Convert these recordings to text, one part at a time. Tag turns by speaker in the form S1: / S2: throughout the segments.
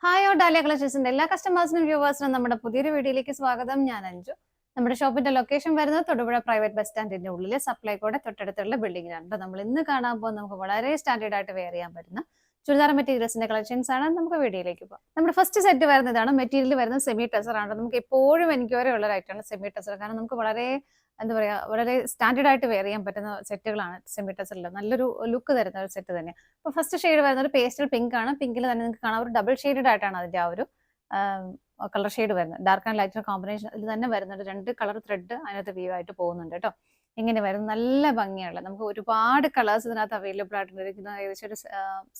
S1: Hi dahlia കളക്ഷൻസിന്റെ എല്ലാ കസ്റ്റമേഴ്സിനും വ്യൂവേഴ്സിനും നമ്മുടെ പുതിയൊരു വീഡിയോയിലേക്ക് സ്വാഗതം. ഞാൻ അഞ്ജു. നമ്മുടെ ഷോപ്പിന്റെ ലൊക്കേഷൻ വരുന്നത് തൊടുപുഴ പ്രൈവറ്റ് ബസ് സ്റ്റാൻഡിന്റെ ഉള്ളിലെ സപ്ലൈകോടെ തൊട്ടടുത്തുള്ള ബിൽഡിംഗിലാണ്. നമ്മൾ ഇന്ന് കാണാൻ പോകുന്നത് നമുക്ക് വളരെ സ്റ്റാൻഡേർഡ് ആയിട്ട് വെയർ ചെയ്യാൻ പറ്റുന്ന ചുരിദാർ മെറ്റീരിയൽസിന്റെ കളക്ഷൻസ് ആണ്. നമുക്ക് വീഡിയോയിലേക്ക് പോകാം. നമ്മുടെ ഫസ്റ്റ് സെറ്റ് വരുന്നതാണ്. മെറ്റീരിയൽ വരുന്നത് സെമി ടെസർ ആണ്. നമുക്ക് എപ്പോഴും എൻക്വയറി ഉള്ള ഐറ്റമാണ് സെമി ടെസർ. കാരണം നമുക്ക് വളരെ വളരെ സ്റ്റാൻഡേർഡ് ആയിട്ട് വെയർ ചെയ്യാൻ പറ്റുന്ന സെറ്റുകളാണ് സെമി ടെസറിൽ. നല്ലൊരു ലുക്ക് തരുന്ന ഒരു സെറ്റ് തന്നെയാണ്. അപ്പോൾ ഫസ്റ്റ് ഷെയ്ഡ് വരുന്നത് ഒരു പേസ്റ്റൽ പിങ്ക് ആണ്. പിങ്കിൽ തന്നെ നിങ്ങൾക്ക് കാണാം ഒരു ഡബിൾ ഷെയ്ഡഡ് ആയിട്ടാണ് അതിന്റെ ആ ഒരു കളർ ഷെയ്ഡ് വരുന്നത്. ഡാർക്ക് ആൻഡ് ലൈറ്റ് കോമ്പിനേഷൻ ഇതിൽ തന്നെ വരുന്നുണ്ട്. 2 കളർ ത്രെഡ് അതിനകത്ത് വ്യൂ ആയിട്ട് പോകുന്നുണ്ട് കേട്ടോ. ഇങ്ങനെ വരും, നല്ല ഭംഗിയുള്ള നമുക്ക് ഒരുപാട് കളേഴ്സ് ഇതിനകത്ത് അവൈലബിൾ ആയിട്ടുണ്ട്. ഏകദേശം ഒരു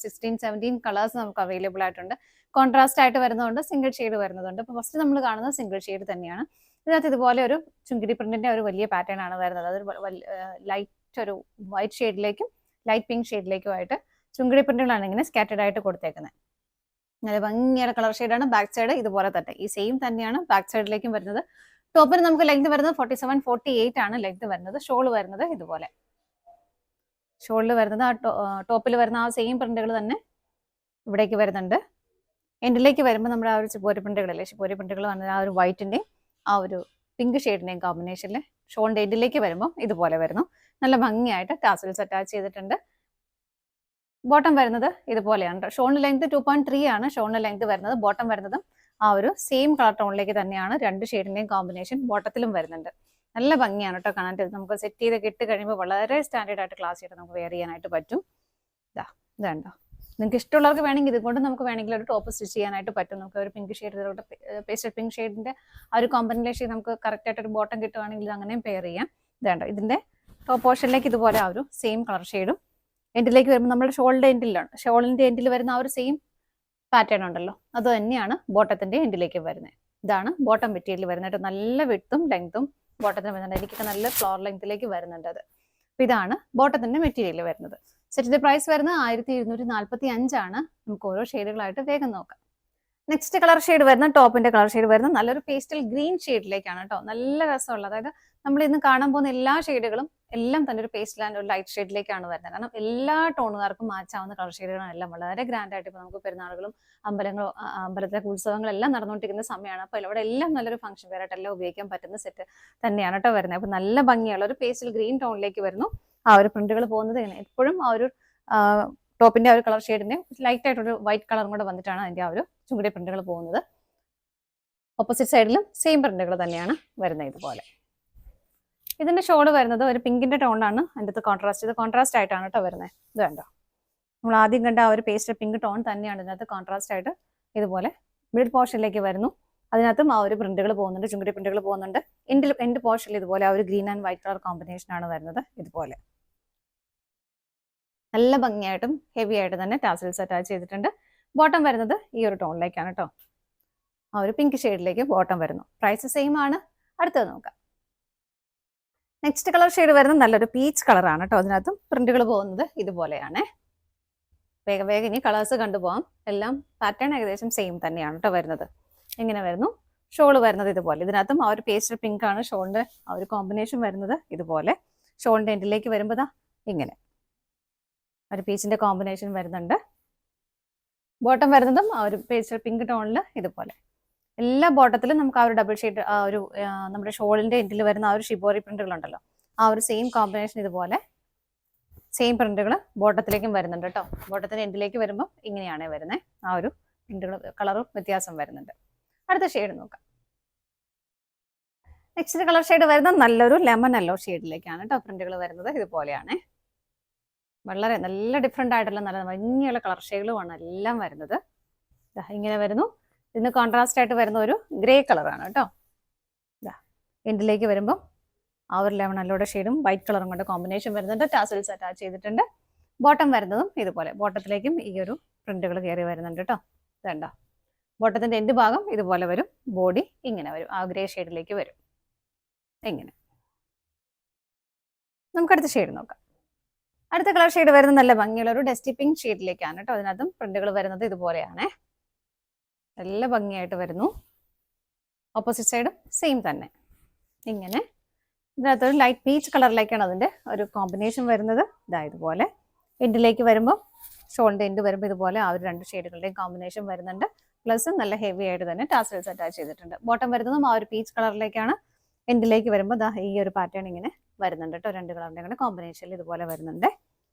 S1: 16-17 കളേഴ്സ് നമുക്ക് അവൈലബിൾ ആയിട്ടുണ്ട്. കോൺട്രാസ്റ്റ് ആയിട്ട് വരുന്നതുകൊണ്ട് സിംഗിൾ ഷെയ്ഡ് വരുന്നതുണ്ട്. അപ്പോൾ ഫസ്റ്റ് നമ്മൾ കാണുന്നത് സിംഗിൾ ഷെയ്ഡ് തന്നെയാണ്. ഇതിനകത്ത് ഇതുപോലെ ഒരു ചുങ്കിടി പ്രിന്റിന്റെ ഒരു വലിയ പാറ്റേൺ ആണ് വരുന്നത്. അതൊരു ലൈറ്റ് ഒരു വൈറ്റ് ഷെയ്ഡിലേക്കും ലൈറ്റ് പിങ്ക് ഷെയ്ഡിലേക്കുമായിട്ട് ചുങ്കിടി പ്രിന്റുകളാണ് ഇങ്ങനെ സ്കാറ്റേഡ് ആയിട്ട് കൊടുത്തേക്കുന്നത്. നല്ല ഭംഗിയുടെ കളർ ഷെയ്ഡാണ്. ബാക്ക് സൈഡ് ഇതുപോലെ തന്നെ ഈ സെയിം തന്നെയാണ് ബാക്ക് സൈഡിലേക്കും വരുന്നത്. ടോപ്പിന് നമുക്ക് ലെങ്ത് വരുന്നത് 47-48 ആണ് ലെങ്ത് വരുന്നത്. ഷോൾ വരുന്നത് ഇതുപോലെ. ഷോളിൽ വരുന്നത് ടോപ്പിൽ വരുന്ന ആ സെയിം പ്രിന്റുകൾ തന്നെ ഇവിടേക്ക് വരുന്നുണ്ട്. എൻഡിലേക്ക് വരുമ്പോൾ നമ്മുടെ ആ ഒരു ചിപ്പോരി പ്രിന്റുകളല്ലേ, ചിപ്പോരി പ്രിന്റുകൾ വന്നത് ആ ഒരു വൈറ്റിന്റെയും ആ ഒരു പിങ്ക് ഷെയ്ഡിന്റെയും കോമ്പിനേഷനിൽ ഷോളിന്റെ എൻഡിലേക്ക് വരുമ്പോൾ ഇതുപോലെ വരുന്നു. നല്ല ഭംഗിയായിട്ട് ടാസൽസ് അറ്റാച്ച് ചെയ്തിട്ടുണ്ട്. ബോട്ടം വരുന്നത് ഇതുപോലെയാണ്. ഷോളിന്റെ ലെങ്ത് 2.3 ആണ് ഷോളിന്റെ ലെങ്ത് വരുന്നത്. ബോട്ടം വരുന്നതും ആ ഒരു സെയിം കളർ ടോണിലേക്ക് തന്നെയാണ്. 2 ഷെയ്ഡിന്റെയും കോമ്പിനേഷൻ ബോട്ടത്തിലും വരുന്നുണ്ട്. നല്ല ഭംഗിയാണ് കേട്ടോ കാണാൻ. നമുക്ക് സെറ്റ് ചെയ്ത് ഇട്ട് കഴിയുമ്പോൾ വളരെ സ്റ്റാൻഡേർഡ് ആയിട്ട് ക്ലാസ് ചെയ്ത് നമുക്ക് വെയർ ചെയ്യാനായിട്ട് പറ്റും. ഇതാണ്ടോ, നിങ്ങൾക്ക് ഇഷ്ടമുള്ളവർക്ക് വേണമെങ്കിൽ ഇതുകൊണ്ട് നമുക്ക് വേണമെങ്കിൽ ഒരു ടോപ്പ് സ്റ്റിച്ച് ചെയ്യാനായിട്ട് പറ്റും. നമുക്ക് ഒരു പിങ്ക് ഷെയ്ഡ് പേസ്റ്റൽ പിങ്ക് ഷെയ്ഡിന്റെ ആ ഒരു കോമ്പിനേഷൻ നമുക്ക് കറക്റ്റ് ആയിട്ട് ഒരു ബോട്ടം കിട്ടുവാണെങ്കിൽ അങ്ങനെയും പെയർ ചെയ്യാം. ഇതാണ്ടോ, ഇതിന്റെ ടോപ്പ് പോർഷനിലേക്ക് ഇതുപോലെ ആ ഒരു സെയിം കളർ ഷെയ്ഡും എൻഡിലേക്ക് വരുമ്പോൾ നമ്മുടെ ഷോളിന്റെ എൻഡിലാണ്. ഷോളിന്റെ എൻഡിൽ വരുന്ന ആ ഒരു സെയിം പാറ്റേൺ ഉണ്ടല്ലോ, അത് തന്നെയാണ് ബോട്ടത്തിന്റെ എൻഡിലേക്ക് വരുന്നത്. ഇതാണ് ബോട്ടം മെറ്റീരിയൽ വരുന്നത്. നല്ല വിഡ്ത്തും ലെങ്ത്തും ബോട്ടത്തിന് വരുന്നുണ്ട്. എനിക്കൊക്കെ നല്ല ഫ്ലോർ ലെങ്ത്തിലേക്ക് വരുന്നുണ്ട് അത്. അപ്പൊ ഇതാണ് ബോട്ടത്തിന്റെ മെറ്റീരിയൽ വരുന്നത്. സെറ്റിന്റെ പ്രൈസ് വരുന്നത് 1245 ആണ്. നമുക്ക് ഓരോ ഷെയ്ഡുകളായിട്ട് വേഗം നോക്കാം. നെക്സ്റ്റ് കളർ ഷെയ്ഡ് വരുന്ന ടോപ്പിന്റെ കളർ ഷെയ്ഡ് വരുന്നത് നല്ലൊരു പേസ്റ്റൽ ഗ്രീൻ ഷെയ്ഡിലേക്കാണ് കേട്ടോ. നല്ല രസമുള്ള, അതായത് നമ്മൾ ഇന്ന് കാണാൻ പോകുന്ന എല്ലാ ഷെയ്ഡുകളും എല്ലാം തന്നെ ഒരു പേസ്റ്റൽ ആൻഡ് ഒരു ലൈറ്റ് ഷെയ്ഡിലേക്കാണ് വരുന്നത്. കാരണം എല്ലാ ടോണുകാർക്കും മാച്ചാവുന്ന കളർ ഷെയ്ഡുകളാണ് എല്ലാം. വളരെ ഗ്രാൻഡ് ആയിട്ട് ഇപ്പോൾ നമുക്ക് പെരുന്നാളുകളും അമ്പലത്തിലെ ഉത്സവങ്ങളെല്ലാം നടന്നുകൊണ്ടിരിക്കുന്ന സമയമാണ്. അപ്പോൾ ഇവിടെ എല്ലാം നല്ലൊരു ഫംഗ്ഷൻ വെയറായിട്ട് എല്ലാം ഉപയോഗിക്കാൻ പറ്റുന്ന സെറ്റ് തന്നെയാണ് കേട്ടോ വരുന്നത്. അപ്പോൾ നല്ല ഭംഗിയുള്ള ഒരു പേസ്റ്റൽ ഗ്രീൻ ടോണിലേക്ക് വരുന്നു. ആ ഒരു പ്രിന്റുകൾ പോകുന്നത് ഇങ്ങനെ എപ്പോഴും ആ ഒരു ടോപ്പിന്റെ ആ ഒരു കളർ ഷെയ്ഡിന്റെ ലൈറ്റ് ആയിട്ടൊരു വൈറ്റ് കളറും കൂടെ വന്നിട്ടാണ് അതിന്റെ ആ ഒരു ചുവടി പ്രിന്റുകൾ പോകുന്നത്. ഓപ്പോസിറ്റ് സൈഡിലും സെയിം പ്രിന്റുകൾ തന്നെയാണ് വരുന്നത് ഇതുപോലെ. ഇതിന്റെ ഷോള് വരുന്നത് ഒരു പിങ്കിന്റെ ടോണാണ്. അതിൻ്റെ അകത്ത് കോൺട്രാസ്റ്റ് ആയിട്ടാണ് കേട്ടോ വരുന്നത്. ഇത് കണ്ടോ, നമ്മൾ ആദ്യം കണ്ട ആ ഒരു പേസ്റ്റൽ പിങ്ക് ടോൺ തന്നെയാണ് ഇതിനകത്ത് കോൺട്രാസ്റ്റ് ആയിട്ട് ഇതുപോലെ മിഡിൽ പോർഷനിലേക്ക് വരുന്നു. അതിനകത്തും ആ ഒരു പ്രിന്റുകൾ പോകുന്നുണ്ട്, ചുങ്കടി പ്രിന്റുകൾ പോകുന്നുണ്ട്. എൻഡ് പോർഷനിൽ ഇതുപോലെ ആ ഒരു green and white colour combination ആണ് വരുന്നത് ഇതുപോലെ. നല്ല ഭംഗിയായിട്ടും ഹെവി ആയിട്ട് തന്നെ ടാസൽസ് അറ്റാച്ച് ചെയ്തിട്ടുണ്ട്. ബോട്ടം വരുന്നത് ഈ ഒരു ടോണിലേക്കാണ് കേട്ടോ. ആ ഒരു പിങ്ക് ഷെയ്ഡിലേക്ക് ബോട്ടം വരുന്നു. പ്രൈസ് സെയിം ആണ്. അടുത്തത് നോക്കാം. നെക്സ്റ്റ് കളർ ഷെയ്ഡ് വരുന്നത് നല്ലൊരു പീച്ച് കളറാണ് കേട്ടോ. അതിനകത്തും പ്രിന്റുകൾ പോകുന്നത് ഇതുപോലെയാണ്. വേഗം ഇനി കളേഴ്സ് കണ്ടുപോകാം. എല്ലാം പാറ്റേൺ ഏകദേശം സെയിം തന്നെയാണ് കേട്ടോ വരുന്നത്. ഇങ്ങനെ വരുന്നു. ഷോള് വരുന്നത് ഇതുപോലെ. ഇതിനകത്തും ആ ഒരു പേസ്റ്റൽ പിങ്ക് ആണ് ഷോളിന്റെ ആ ഒരു കോമ്പിനേഷൻ വരുന്നത് ഇതുപോലെ. ഷോളിന്റെ എൻഡിലേക്ക് വരുമ്പോൾ ഇങ്ങനെ ഒരു പീച്ചിന്റെ കോമ്പിനേഷൻ വരുന്നുണ്ട്. ബോട്ടം വരുന്നതും ആ ഒരു പേസ്റ്റൽ പിങ്ക് ടോണിൽ ഇതുപോലെ. എല്ലാ ബോട്ടത്തിലും നമുക്ക് ആ ഒരു ഡബിൾ ഷെയ്ഡ് ആ ഒരു നമ്മുടെ ഷോളിന്റെ എൻഡിൽ വരുന്ന ആ ഒരു ഷിബോറി പ്രിന്റുകൾ ഉണ്ടല്ലോ, ആ ഒരു സെയിം കോമ്പിനേഷൻ ഇതുപോലെ സെയിം പ്രിന്റുകൾ ബോട്ടത്തിലേക്കും വരുന്നുണ്ട് കേട്ടോ. ബോട്ടത്തിന്റെ എൻഡിലേക്ക് വരുമ്പോൾ ഇങ്ങനെയാണ് വരുന്നത്. ആ ഒരു പ്രിന്റുകൾ കളറും വ്യത്യാസം വരുന്നുണ്ട്. അടുത്ത ഷെയ്ഡ് നോക്കാം. നെക്സ്റ്റ് കളർ ഷെയ്ഡ് വരുന്നത് നല്ലൊരു ലെമൺ യെല്ലോ ഷെയ്ഡിലേക്കാണ് കേട്ടോ പ്രിന്റുകൾ വരുന്നത് ഇതുപോലെയാണ്. വളരെ നല്ല ഡിഫറെൻ്റ് ആയിട്ടുള്ള നല്ല ഭംഗിയുള്ള കളർ ഷെയ്ഡുമാണ് എല്ലാം വരുന്നത്. ഇങ്ങനെ വരുന്നു. ഇതിന് കോൺട്രാസ്റ്റ് ആയിട്ട് വരുന്ന ഒരു ഗ്രേ കളറാണ് കേട്ടോ. എൻഡിലേക്ക് വരുമ്പോൾ ആ ഒരു ലെമൺ യെല്ലോയുടെ ഷെയ്ഡും വൈറ്റ് കളറും കൊണ്ട് കോമ്പിനേഷൻ വരുന്നുണ്ട്. ടാസൽസ് അറ്റാച്ച് ചെയ്തിട്ടുണ്ട്. ബോട്ടം വരുന്നതും ഇതുപോലെ. ബോട്ടത്തിലേക്കും ഈ ഒരു പ്രിന്റുകൾ കയറി വരുന്നുണ്ട് കേട്ടോ. ഇതുണ്ടോ, ബോട്ടത്തിന്റെ എൻഡ് ഭാഗം ഇതുപോലെ വരും. ബോഡി ഇങ്ങനെ വരും, ആ ഗ്രേ ഷെയ്ഡിലേക്ക് വരും. ഇങ്ങനെ. നമുക്കടുത്ത ഷെയ്ഡ് നോക്കാം. അടുത്ത കളർ ഷെയ്ഡ് വരുന്നത് നല്ല ഭംഗിയുള്ള ഒരു ഡസ്റ്റി പിങ്ക് ഷെയ്ഡിലേക്കാണ് കേട്ടോ. അതിനകത്തും പ്രിന്റുകൾ വരുന്നത് ഇതുപോലെയാണ്. നല്ല ഭംഗിയായിട്ട് വരുന്നു. ഓപ്പോസിറ്റ് സൈഡും സെയിം തന്നെ. ഇങ്ങനെ ഇതിനകത്തൊരു ലൈറ്റ് പീച്ച് കളറിലേക്കാണ് അതിൻ്റെ ഒരു കോമ്പിനേഷൻ വരുന്നത്. ഇതുപോലെ എൻഡിലേക്ക് വരുമ്പോൾ ഷോളിൻ്റെ എൻഡ് വരുമ്പോൾ ഇതുപോലെ ആ ഒരു 2 ഷെയ്ഡുകളുടെയും കോമ്പിനേഷൻ വരുന്നുണ്ട്. പ്ലസ് നല്ല ഹെവി ആയിട്ട് തന്നെ ടാസൽസ് അറ്റാച്ച് ചെയ്തിട്ടുണ്ട്. ബോട്ടം വരുന്നതും ആ ഒരു പീച്ച് കളറിലേക്കാണ്. എൻഡിലേക്ക് വരുമ്പോൾ ഈ ഒരു പാറ്റേൺ ഇങ്ങനെ വരുന്നുണ്ട് കേട്ടോ. 2 കളറിന്റെ കൂടെ കോമ്പിനേഷനിൽ ഇതുപോലെ വരുന്നുണ്ട്.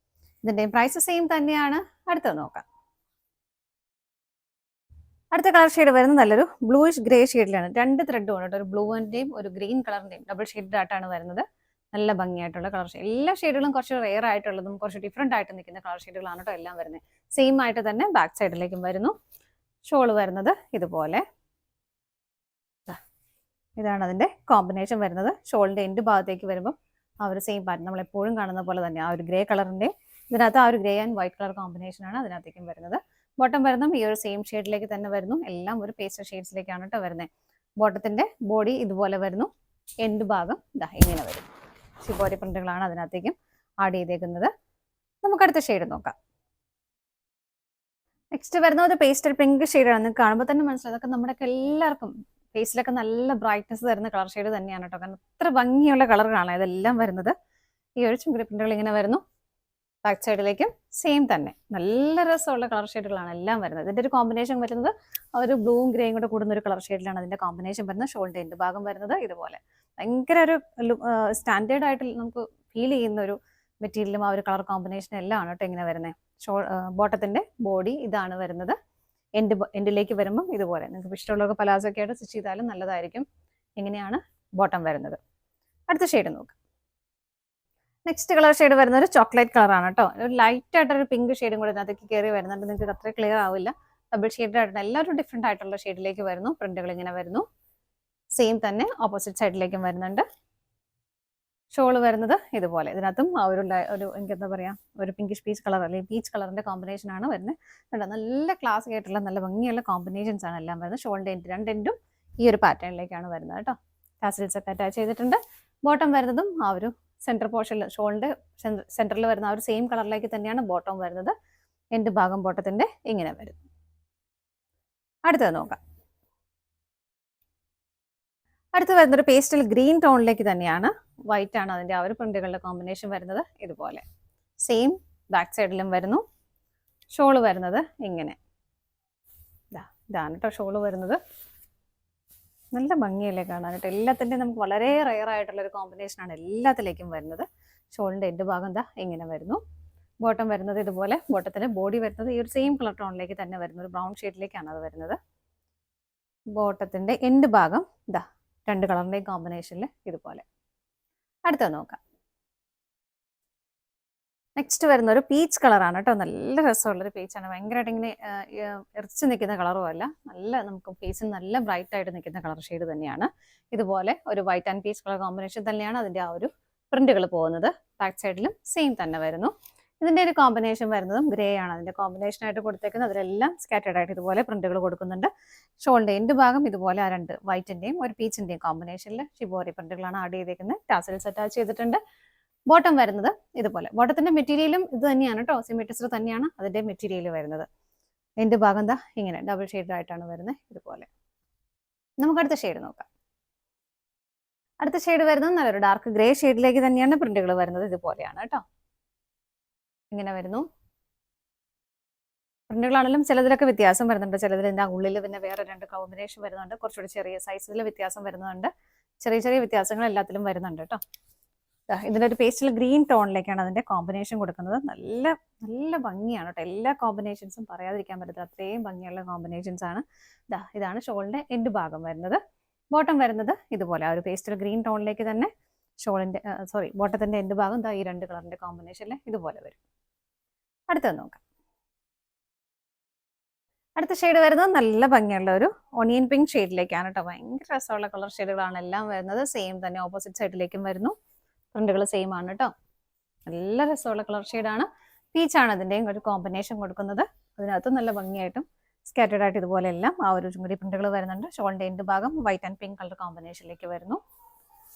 S1: ഇതിന്റെയും പ്രൈസ് സെയിം തന്നെയാണ്. അടുത്തത് നോക്കാം. അടുത്ത കളർ ഷെയ്ഡ് വരുന്നത് നല്ലൊരു ബ്ലൂയിഷ് ഗ്രേ ഷെയ്ഡിലാണ്. 2 ത്രെഡ് ആണ് കേട്ടോ. ഒരു ബ്ലൂവിന്റെയും ഒരു ഗ്രീൻ കളറിന്റെയും ഡബിൾ ഷെയ്ഡ് ആയിട്ടാണ് വരുന്നത്. നല്ല ഭംഗിയായിട്ടുള്ള കളർ ഷെയ്ഡ്. എല്ലാ ഷെയ്ഡുകളും കുറച്ച് റെയർ ആയിട്ടുള്ളതും കുറച്ച് ഡിഫറെന്റ് ആയിട്ട് നിൽക്കുന്ന കളർ ഷെയ്ഡുകളാണ് കേട്ടോ എല്ലാം വരുന്നത്. സെയിം ആയിട്ട് തന്നെ ബാക്ക് സൈഡിലേക്കും വരുന്നു. ഷോള് വരുന്നത് ഇതുപോലെ. ഇതാണ് അതിന്റെ കോമ്പിനേഷൻ വരുന്നത്. ഷോളിന്റെ എൻഡ് ഭാഗത്തേക്ക് വരുമ്പോൾ ആ ഒരു സെയിം പാറ്റേൺ നമ്മൾ എപ്പോഴും കാണുന്ന പോലെ തന്നെ ആ ഒരു ഗ്രേ കളറിന്റെ ഇതിനകത്ത് ആ ഒരു grey and white colour combination ആണ് അതിനകത്തേക്കും വരുന്നത്. ബോട്ടം വരുന്നതും ഈ ഒരു സെയിം ഷെയ്ഡിലേക്ക് തന്നെ വരുന്നു. എല്ലാം ഒരു പേസ്റ്റൽ ഷെയ്ഡ്സിലേക്കാണ് കേട്ടോ വരുന്നത്. ബോട്ടത്തിന്റെ ബോഡി ഇതുപോലെ വരുന്നു. എൻഡ് ഭാഗം ഇങ്ങനെ വരും. ഷിബോരി പ്രിന്റുകളാണ് അതിനകത്തേക്കും ആഡ് ചെയ്തേക്കുന്നത്. നമുക്ക് അടുത്ത ഷെയ്ഡ് നോക്കാം. നെക്സ്റ്റ് വരുന്നത് ഒരു പേസ്റ്റൽ പിങ്ക് ഷെയ്ഡാണ്. നിങ്ങൾക്ക് കാണുമ്പോൾ തന്നെ മനസ്സിലാവും അതൊക്കെ നമ്മുടെ എല്ലാവർക്കും ഫേസിലൊക്കെ നല്ല ബ്രൈറ്റ്നസ് തരുന്ന കളർ ഷെയ്ഡ് തന്നെയാണ് കേട്ടോ. കാരണം അത്ര ഭംഗിയുള്ള കളറുകളാണ് ഇതെല്ലാം വരുന്നത്. ഈ ഒരു ചുമരി പ്രിന്റുകൾ ഇങ്ങനെ വരുന്നു. ബാക്ക് സൈഡിലേക്കും സെയിം തന്നെ നല്ല രസമുള്ള കളർ ഷെയ്ഡുകളാണ് എല്ലാം വരുന്നത്. ഇതിന്റെ ഒരു കോമ്പിനേഷൻ വരുന്നത് ഒരു ബ്ലൂവും ഗ്രേയും കൂടെ കൂടുന്ന ഒരു കളർ ഷെയ്ഡിലാണ് അതിന്റെ കോമ്പിനേഷൻ വരുന്നത്. ഷോൾഡർ എൻഡ് ഭാഗം വരുന്നത് ഇതുപോലെ ഭയങ്കര ഒരു സ്റ്റാൻഡേർഡ് ആയിട്ട് നമുക്ക് ഫീൽ ചെയ്യുന്ന ഒരു മെറ്റീരിയലും ആ ഒരു കളർ കോമ്പിനേഷനും എല്ലാം ആണ് കേട്ടോ ഇങ്ങനെ വരുന്നത്. ബോട്ടത്തിന്റെ ബോഡി ഇതാണ് വരുന്നത്. എൻഡിലേക്ക് വരുമ്പോൾ ഇതുപോലെ നിങ്ങൾക്ക് ഇഷ്ടമുള്ളവർക്ക് പലാസോ ഒക്കെ ആയിട്ട് സ്റ്റിച്ച് ചെയ്താലും നല്ലതായിരിക്കും. ഇങ്ങനെയാണ് ബോട്ടം വരുന്നത്. അടുത്ത ഷെയ്ഡ് നോക്കാം. നെക്സ്റ്റ് കളർ ഷെയ്ഡ് വരുന്നത് ഒരു ചോക്ലേറ്റ് കളറാണ് കേട്ടോ. ഒരു ലൈറ്റ് ആയിട്ടൊരു പിങ്ക് ഷെയ്ഡും കൂടെ ഇതിനകത്തേക്ക് കയറി വരുന്നുണ്ട്. നിങ്ങൾക്ക് അത്ര ക്ലിയർ ആവില്ല. ഡബിൾ ഷെയ്ഡ് ആയിട്ട് എല്ലാവരും ഡിഫറെന്റ് ആയിട്ടുള്ള ഷെയ്ഡിലേക്ക് വരുന്നു. പ്രിന്റുകൾ ഇങ്ങനെ വരുന്നു. സെയിം തന്നെ ഓപ്പോസിറ്റ് സൈഡിലേക്കും വരുന്നുണ്ട്. ഷോള് വരുന്നത് ഇതുപോലെ. ഇതിനകത്തും ആ ഒരു എനിക്കെന്താ പറയാ ഒരു പിങ്കിഷ് പീച്ച് കളർ അല്ലെങ്കിൽ പീച്ച് കളറിന്റെ കോമ്പിനേഷൻ ആണ് വരുന്നത്. നല്ല ക്ലാസ് ആയിട്ടുള്ള നല്ല ഭംഗിയുള്ള കോമ്പിനേഷൻസ് ആണ് എല്ലാം വരുന്നത്. ഷോളിന്റെ എൻഡ് 2 എൻഡും ഈ ഒരു പാറ്റേണിലേക്കാണ് വരുന്നത് കേട്ടോ. ടാസൽസ് ഒക്കെ അറ്റാച്ച് ചെയ്തിട്ടുണ്ട്. ബോട്ടം വരുന്നതും ആ ഒരു സെന്റർ പോർഷനിൽ ഷോളിന്റെ സെന്ററിൽ വരുന്ന ആ ഒരു സെയിം കളറിലേക്ക് തന്നെയാണ് ബോട്ടം വരുന്നത്. എൻഡ് ഭാഗം ബോട്ടത്തിന്റെ ഇങ്ങനെ വരും. അടുത്തത് നോക്കാം. അടുത്ത് വരുന്നൊരു പേസ്റ്റൽ ഗ്രീൻ ടോണിലേക്ക് തന്നെയാണ്. വൈറ്റ് ആണ് അതിന്റെ ആ ഒരു പ്രിന്റുകളുടെ കോമ്പിനേഷൻ വരുന്നത് ഇതുപോലെ. സെയിം ബാക്ക് സൈഡിലും വരുന്നു. ഷോള് വരുന്നത് ഇങ്ങനെ. ഇതാണ് കേട്ടോ ഷോള് വരുന്നത്. നല്ല ഭംഗിയല്ലേ കാണാനായിട്ട്. എല്ലാത്തിൻ്റെയും നമുക്ക് വളരെ റെയർ ആയിട്ടുള്ള ഒരു കോമ്പിനേഷനാണ് എല്ലാത്തിലേക്കും വരുന്നത്. ഷോളിന്റെ എൻഡ് ഭാഗം ഇങ്ങനെ വരുന്നു. ബോട്ടം വരുന്നത് ഇതുപോലെ. ബോട്ടത്തിന്റെ ബോഡി വരുന്നത് ഈ ഒരു സെയിം കളർ ടോണിലേക്ക് തന്നെ വരുന്ന ഒരു ബ്രൗൺ ഷെയ്ഡിലേക്കാണ് അത് വരുന്നത്. ബോട്ടത്തിന്റെ എൻഡ് ഭാഗം 2 കളറിന്റെയും കോമ്പിനേഷനിൽ ഇതുപോലെ. അടുത്തത് നോക്കാം. നെക്സ്റ്റ് വരുന്ന ഒരു പീച്ച് കളറാണ് കേട്ടോ. നല്ല രസമുള്ളൊരു പീച്ചാണ്. ഭയങ്കരമായിട്ട് ഇങ്ങനെ ഇറച്ചു നിൽക്കുന്ന കളറും അല്ല. നല്ല നമുക്ക് ഫേസിന് നല്ല ബ്രൈറ്റ് ആയിട്ട് നിൽക്കുന്ന കളർ ഷെയ്ഡ് തന്നെയാണ്. ഇതുപോലെ ഒരു white and peach colour combination തന്നെയാണ് അതിന്റെ ആ ഒരു പ്രിന്റുകൾ പോകുന്നത്. ബാക്ക് സൈഡിലും സെയിം തന്നെ വരുന്നു. ഇതിന്റെ ഒരു കോമ്പിനേഷൻ വരുന്നതും ഗ്രേ ആണ് അതിന്റെ കോമ്പിനേഷൻ ആയിട്ട് കൊടുത്തേക്കുന്നത്. അതിലെല്ലാം സ്കാറ്റേഡ് ആയിട്ട് ഇതുപോലെ പ്രിന്റുകൾ കൊടുക്കുന്നുണ്ട്. ഷോളിന്റെ എൻഡ് ഭാഗം ഇതുപോലെ ആ 2 വൈറ്റിന്റെയും ഒരു പീച്ചിന്റെയും കോമ്പിനേഷനിൽ ഷിബോറി പ്രിന്റുകളാണ് ആഡ് ചെയ്തേക്കുന്നത്. ടാസൽസ് അറ്റാച്ച് ചെയ്തിട്ടുണ്ട്. ബോട്ടം വരുന്നത് ഇതുപോലെ. ബോട്ടത്തിന്റെ മെറ്റീരിയലും ഇത് തന്നെയാണ് കേട്ടോ. സിമെട്രിസ്റ്റർ തന്നെയാണ് അതിന്റെ മെറ്റീരിയൽ വരുന്നത്. എൻഡ് ഭാഗം ഇങ്ങനെ ഡബിൾ ഷെയ്ഡ് ആയിട്ടാണ് വരുന്നത് ഇതുപോലെ. നമുക്ക് അടുത്ത ഷെയ്ഡ് നോക്കാം. അടുത്ത ഷെയ്ഡ് വരുന്നത് നല്ലൊരു ഡാർക്ക് ഗ്രേ ഷെയ്ഡിലേക്ക് തന്നെയാണ് പ്രിന്റുകൾ വരുന്നത്. ഇതുപോലെയാണ് കേട്ടോ. ഇങ്ങനെ വരുന്നു. പ്രിന്റുകളാണെങ്കിലും ചിലതിലൊക്കെ വ്യത്യാസം വരുന്നുണ്ട്. ചിലതിൽ ഇതിന്റെ ഉള്ളിൽ പിന്നെ വേറെ 2 കോമ്പിനേഷൻ വരുന്നുണ്ട്. കുറച്ചുകൂടി ചെറിയ സൈസിൽ വ്യത്യാസം വരുന്നുണ്ട്. ചെറിയ ചെറിയ വ്യത്യാസങ്ങൾ എല്ലാത്തിലും വരുന്നുണ്ട് കേട്ടോ. ഇതിന്റെ ഒരു പേസ്റ്റൽ ഗ്രീൻ ടോണിലേക്കാണ് അതിന്റെ കോമ്പിനേഷൻ കൊടുക്കുന്നത്. നല്ല നല്ല ഭംഗിയാണ് കേട്ടോ. എല്ലാ കോമ്പിനേഷൻസും പറയാതിരിക്കാൻ പറ്റത്തില്ല. അത്രയും ഭംഗിയുള്ള കോമ്പിനേഷൻസ് ആണ്. ഇതാണ് ഷോളിന്റെ എൻഡ് ഭാഗം വരുന്നത്. ബോട്ടം വരുന്നത് ഇതുപോലെ ആ ഒരു പേസ്റ്റൽ ഗ്രീൻ ടോണിലേക്ക് തന്നെ ഷോളിന്റെ ബോട്ടത്തിന്റെ എൻഡ് ഭാഗം ഈ 2 കളറിന്റെ കോമ്പിനേഷനിൽ ഇതുപോലെ വരും. അടുത്തത് നോക്കാം. അടുത്ത ഷെയ്ഡ് വരുന്നത് നല്ല ഭംഗിയുള്ള ഒരു ഓണിയൻ പിങ്ക് ഷെയ്ഡിലേക്കാണ് കേട്ടോ. ഭയങ്കര രസമുള്ള കളർ ഷെയ്ഡുകളാണ് എല്ലാം വരുന്നത്. സെയിം തന്നെ ഓപ്പോസിറ്റ് സൈഡിലേക്കും വരുന്നു. പ്രിന്റുകൾ സെയിം ആണ് കേട്ടോ. നല്ല രസമുള്ള കളർ ഷെയ്ഡാണ്. പീച്ചാണ് അതിൻ്റെയും ഒരു കോമ്പിനേഷൻ കൊടുക്കുന്നത്. അതിനകത്ത് നല്ല ഭംഗിയായിട്ടും സ്കാറ്റേഡ് ആയിട്ട് ഇതുപോലെ എല്ലാം ആ ഒരു ചുമരി പ്രിന്റുകൾ വരുന്നുണ്ട്. ഷോളിന്റെ എൻഡ് ഭാഗം വൈറ്റ് ആൻഡ് പിങ്ക് കളർ കോമ്പിനേഷനിലേക്ക് വരുന്നു.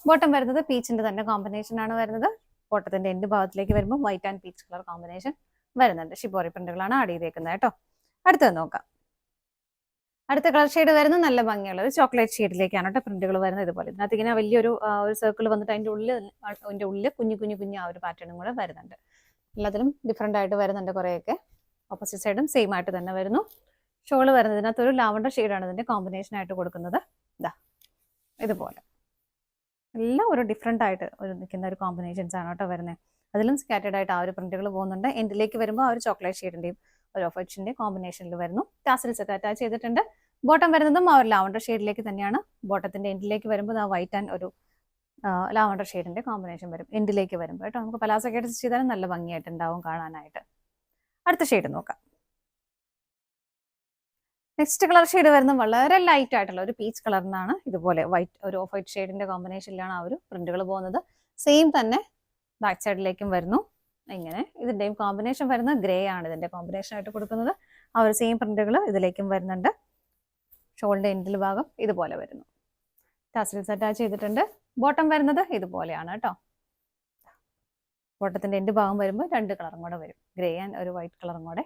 S1: ബോട്ടം വരുന്നത് പീച്ചിന്റെ തന്നെ കോമ്പിനേഷൻ ആണ് വരുന്നത്. ബോട്ടത്തിന്റെ എൻഡ് ഭാഗത്തിലേക്ക് വരുമ്പോൾ white and peach colour combination വരുന്നുണ്ട്. ഷിബോറി പ്രിന്റുകളാണ് ആഡ് ചെയ്തേക്കുന്നത് കേട്ടോ. അടുത്തത് നോക്കാം. അടുത്ത കളർ ഷെയ്ഡ് വരുന്നത് നല്ല ഭംഗിയുള്ളത് ചോക്ലേറ്റ് ഷെയ്ഡിലേക്കാണ് കേട്ടോ പ്രിന്റുകൾ വരുന്നത്. ഇതുപോലെ ഇതിനകത്ത് ഇങ്ങനെ വലിയൊരു ഒരു സർക്കിൾ വന്നിട്ട് അതിൻ്റെ ഉള്ളിൽ കുഞ്ഞു കുഞ്ഞു കുഞ്ഞു ആ ഒരു പാറ്റേണും കൂടെ വരുന്നുണ്ട്. എല്ലാത്തിലും ഡിഫറെൻ്റ് ആയിട്ട് വരുന്നുണ്ട് കുറേയൊക്കെ. ഓപ്പോസിറ്റ് സൈഡും സെയിം ആയിട്ട് തന്നെ വരുന്നു. ഷോള് വരുന്നതിനകത്ത് ഒരു ലാവണ്ടർ ഷെയ്ഡാണ് ഇതിന്റെ കോമ്പിനേഷൻ ആയിട്ട് കൊടുക്കുന്നത്. ഇതാ ഇതുപോലെ എല്ലാം ഒരു ഡിഫറെൻ്റ് ആയിട്ട് ഒരു നിൽക്കുന്ന ഒരു കോമ്പിനേഷൻസ് ആണ് കേട്ടോ വരുന്നത്. അതിലും സ്കാറ്റേഡ് ആയിട്ട് ആ ഒരു പ്രിന്റുകൾ പോകുന്നുണ്ട്. എൻഡിലേക്ക് വരുമ്പോൾ ആ ഒരു ചോക്ലേറ്റ് ഷെയ്ഡിന്റെയും ഒരു ഓഫ് വൈറ്റിന്റെ കോമ്പിനേഷനിൽ വരുന്നു. ടാസൽസ് ഒക്കെ അറ്റാച്ച് ചെയ്തിട്ടുണ്ട്. ബോട്ടം വരുന്നതും ആ ഒരു ലാവണ്ടർ ഷെയ്ഡിലേക്ക് തന്നെയാണ്. ബോട്ടത്തിന്റെ എൻഡിലേക്ക് വരുമ്പോൾ ആ വൈറ്റ് ആൻഡ് ഒരു ലാവണ്ടർ ഷെയ്ഡിന്റെ കോമ്പിനേഷൻ വരും എൻഡിലേക്ക് വരുമ്പോൾ കേട്ടോ. നമുക്ക് പലാസോ ഒക്കെ സ്റ്റിച്ച് ചെയ്താലും നല്ല ഭംഗിയായിട്ട് ഉണ്ടാവും കാണാനായിട്ട്. അടുത്ത ഷെയ്ഡ് നോക്കാം. നെക്സ്റ്റ് കളർ ഷെയ്ഡ് വരുന്നത് വളരെ ലൈറ്റ് ആയിട്ടുള്ള ഒരു പീച്ച് കളറിനാണ്. ഇതുപോലെ വൈറ്റ് ഒരു ഓഫ് വൈറ്റ് ഷെയ്ഡിന്റെ കോമ്പിനേഷനിലാണ് ആ ഒരു പ്രിന്റുകൾ പോകുന്നത്. സെയിം തന്നെ ബാക്ക് സൈഡിലേക്കും വരുന്നു. ഇങ്ങനെ ഇതിന്റെയും കോമ്പിനേഷൻ വരുന്നത് ഗ്രേ ആണ് ഇതിന്റെ കോമ്പിനേഷൻ ആയിട്ട് കൊടുക്കുന്നത്. ആ ഒരു സെയിം പ്രിന്റുകൾ ഇതിലേക്കും വരുന്നുണ്ട്. ഷോളിന്റെ എൻഡിൽ ഭാഗം ഇതുപോലെ വരുന്നു. ടാസൽസ് അറ്റാച്ച് ചെയ്തിട്ടുണ്ട്. ബോട്ടം വരുന്നത് ഇതുപോലെയാണ് കേട്ടോ. ബോട്ടത്തിന്റെ എൻഡ് ഭാഗം വരുമ്പോൾ 2 കളറും കൂടെ വരും. ഗ്രേ ആൻഡ് ഒരു വൈറ്റ് കളറും കൂടെ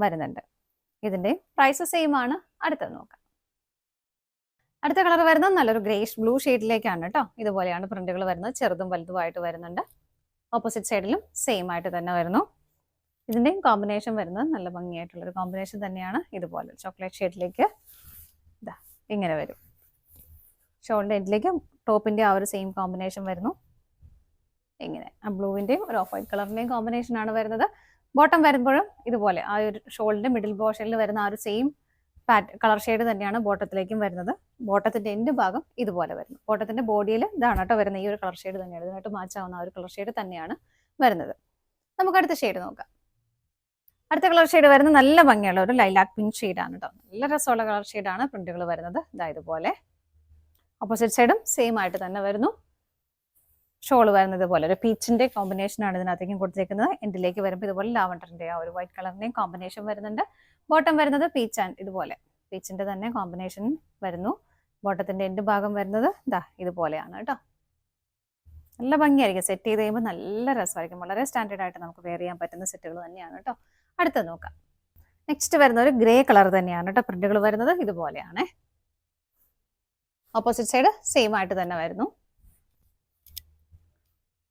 S1: വരുന്നുണ്ട്. ഇതിന്റെ പ്രൈസ് സെയിം ആണ്. അടുത്തത് നോക്കാം. അടുത്ത കളർ വരുന്നത് നല്ലൊരു ഗ്രേഷ് ബ്ലൂ ഷെയ്ഡിലേക്കാണ് കേട്ടോ. ഇതുപോലെയാണ് പ്രിന്റുകൾ വരുന്നത്. ചെറുതും വലുതുമായിട്ട് വരുന്നുണ്ട്. ഓപ്പോസിറ്റ് സൈഡിലും സെയിം ആയിട്ട് തന്നെ വരുന്നു. ഇതിന്റെയും കോമ്പിനേഷൻ വരുന്നത് നല്ല ഭംഗിയായിട്ടുള്ളൊരു കോമ്പിനേഷൻ തന്നെയാണ്. ഇതുപോലെ ചോക്ലേറ്റ് ഷെയ്ഡിലേക്ക് ഇതാ ഇങ്ങനെ വരും. ഷോളിന്റെ എൻഡിലേക്ക് ടോപ്പിന്റെ ആ ഒരു സെയിം കോമ്പിനേഷൻ വരുന്നു. ഇങ്ങനെ ആ ബ്ലൂവിന്റെയും ഒരു ഓഫ് വൈറ്റ് കളറിന്റെയും കോമ്പിനേഷൻ ആണ് വരുന്നത്. ബോട്ടം വരുമ്പോഴും ഇതുപോലെ ആ ഒരു ഷോളിന്റെ മിഡിൽ പോർഷനിൽ വരുന്ന ആ ഒരു സെയിം കളർ ഷെയ്ഡ് തന്നെയാണ് ബോട്ടത്തിലേക്കും വരുന്നത്. ബോട്ടത്തിന്റെ എൻഡ് ഭാഗം ഇതുപോലെ വരുന്നു. ബോട്ടത്തിന്റെ ബോഡിയിൽ ഇതാണ് കേട്ടോ വരുന്നത്. ഈ ഒരു കളർ ഷെയ്ഡ് തന്നെയാണ് ഇതിനായിട്ട് മാച്ച് ആവുന്ന ആ ഒരു കളർ ഷെയ്ഡ് തന്നെയാണ് വരുന്നത്. നമുക്ക് അടുത്ത ഷെയ്ഡ് നോക്കാം. അടുത്ത കളർ ഷെയ്ഡ് വരുന്നത് നല്ല ഭംഗിയുള്ള ഒരു ലൈലാക്ക് പിങ്ക് ഷെയ്ഡാണ് കേട്ടോ. നല്ല രസമുള്ള കളർ ഷെയ്ഡാണ്. പ്രിന്റുകൾ വരുന്നത് ഇതാ ഇതുപോലെ. ഓപ്പോസിറ്റ് സൈഡും സെയിം ആയിട്ട് തന്നെ വരുന്നു. ഷോള് വരുന്നത് പോലെ ഒരു പീച്ചിന്റെ കോമ്പിനേഷൻ ആണ് ഇതിനകത്തേക്കും കൊടുത്തേക്കുന്നത്. എൻഡിലേക്ക് വരുമ്പോൾ ഇതുപോലെ ലാവണ്ടറിന്റെ ആ ഒരു വൈറ്റ് കളറിന്റെയും കോമ്പിനേഷൻ വരുന്നുണ്ട്. ബോട്ടം വരുന്നത് പീച്ച് ആൻഡ് ഇതുപോലെ പീച്ചിന്റെ തന്നെ കോമ്പിനേഷൻ വരുന്നു. ബോട്ടത്തിന്റെ എൻഡ് ഭാഗം വരുന്നത് ഇതാ ഇതുപോലെയാണ് കേട്ടോ. നല്ല ഭംഗിയായിരിക്കും. സെറ്റ് ചെയ്ത് കഴിയുമ്പോൾ നല്ല രസമായിരിക്കും. വളരെ സ്റ്റാൻഡേർഡ് ആയിട്ട് നമുക്ക് വെയർ ചെയ്യാൻ പറ്റുന്ന സെറ്റുകൾ തന്നെയാണ് കേട്ടോ. അടുത്തത് നോക്കാം. നെക്സ്റ്റ് വരുന്ന ഒരു ഗ്രേ കളർ തന്നെയാണ് കേട്ടോ. പ്രിന്റുകൾ വരുന്നത് ഇതുപോലെയാണ്. ഓപ്പോസിറ്റ് സൈഡ് സെയിം ആയിട്ട് തന്നെ വരുന്നു.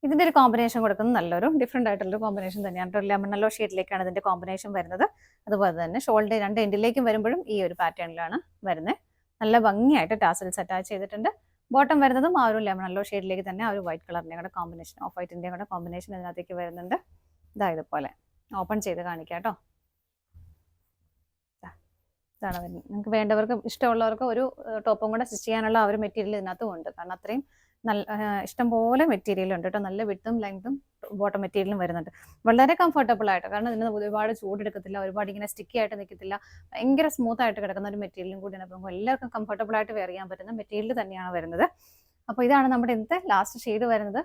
S1: ഇതിന്റെ ഒരു കോമ്പിനേഷൻ കൊടുക്കുന്നത് നല്ലൊരു ഡിഫറെന്റ് ആയിട്ടുള്ള കോമ്പിനേഷൻ തന്നെയാണ്. ലെമൺ യെല്ലോ ഷെയ്ഡിലേക്കാണ് ഇതിന്റെ കോമ്പിനേഷൻ വരുന്നത്. അതുപോലെ തന്നെ ഷോളിന്റെ 2 എൻഡിലേക്കും വരുമ്പോഴും ഈ ഒരു പാറ്റേണിലാണ് വരുന്നത്. നല്ല ഭംഗിയായിട്ട് ടാസൽസ് അറ്റാച്ച് ചെയ്തിട്ടുണ്ട്. ബോട്ടം വരുന്നതും ആ ഒരു ലെമൺ യെല്ലോ ഷെയ്ഡിലേക്ക് തന്നെ ആ ഒരു വൈറ്റ് കളറിന്റെ കൂടെ കോമ്പിനേഷൻ ഓഫ് വൈറ്റിന്റെ കൂടെ കോമ്പിനേഷൻ ഇതിനകത്തേക്ക് വരുന്നുണ്ട്. ഇതാ ഇതുപോലെ ഓപ്പൺ ചെയ്ത് കാണിക്കാം കേട്ടോ. ഇതാണ് വരുന്നത്. നിങ്ങൾക്ക് വേണ്ടവർക്ക് ഇഷ്ടമുള്ളവർക്ക് ഒരു ടോപ്പും കൂടെ സ്റ്റിച്ച് ചെയ്യാനുള്ള ആ ഒരു മെറ്റീരിയൽ ഇതിനകത്തും ഉണ്ട്. കാരണം അത്രയും നല്ല ഇഷ്ടംപോലെ മെറ്റീരിയൽ ഉണ്ട് കേട്ടോ. നല്ല വിഡ്ത്തും ലെങ്ത്തും ബോട്ടം മെറ്റീരിയലും വരുന്നുണ്ട്. വളരെ കംഫർട്ടബിൾ ആയിട്ട്, കാരണം ഇതിന് ഒരുപാട് ചൂടെടുക്കത്തില്ല, ഒരുപാട് ഇങ്ങനെ സ്റ്റിക്കി ആയിട്ട് നിൽക്കത്തില്ല. ഭയങ്കര സ്മൂത്ത് ആയിട്ട് കിടക്കുന്ന ഒരു മെറ്റീരിയലും കൂടിയാണ്. അപ്പോൾ എല്ലാവർക്കും കംഫർട്ടബിൾ ആയിട്ട് വെയർ ചെയ്യാൻ പറ്റുന്ന മെറ്റീരിയൽ തന്നെയാണ് വരുന്നത്. അപ്പോൾ ഇതാണ് നമ്മുടെ ഇന്നത്തെ ലാസ്റ്റ് ഷെയ്ഡ് വരുന്നത്.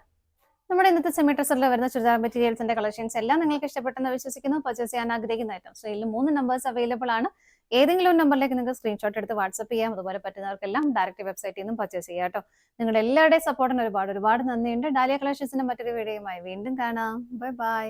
S1: നമ്മുടെ ഇന്നത്തെ സെമി ഡ്രസ്സറിൽ വരുന്ന ചുരിദാർ മെറ്റീരിയൽസിന്റെ കളക്ഷൻസ് എല്ലാം നിങ്ങൾക്ക് ഇഷ്ടപ്പെട്ടെന്ന് വിശ്വസിക്കുന്നു. പർച്ചേസ് ചെയ്യാൻ ആഗ്രഹിക്കുന്ന ഐറ്റംസ് ഇതിൽ 3 നമ്പേഴ്സ് അവൈലബിൾ ആണ്. ഏതെങ്കിലും നമ്പറിലേക്ക് നിങ്ങൾക്ക് സ്ക്രീൻഷോട്ട് എടുത്ത് വാട്സ്ആപ്പ് ചെയ്യാം. അതുപോലെ പറ്റുന്നവർക്കെല്ലാം ഡയറക്റ്റ് വെബ്സൈറ്റിൽ നിന്നും പർച്ചേസ് ചെയ്യാം കേട്ടോ. നിങ്ങളുടെ എല്ലാവരുടെയും സപ്പോർട്ടിന് ഒരുപാട് നന്ദിയുണ്ട്. ഡാലിയ കളക്ഷൻസിന്റെ മറ്റൊരു വീഡിയോയുമായി വീണ്ടും കാണാം. Bye bye.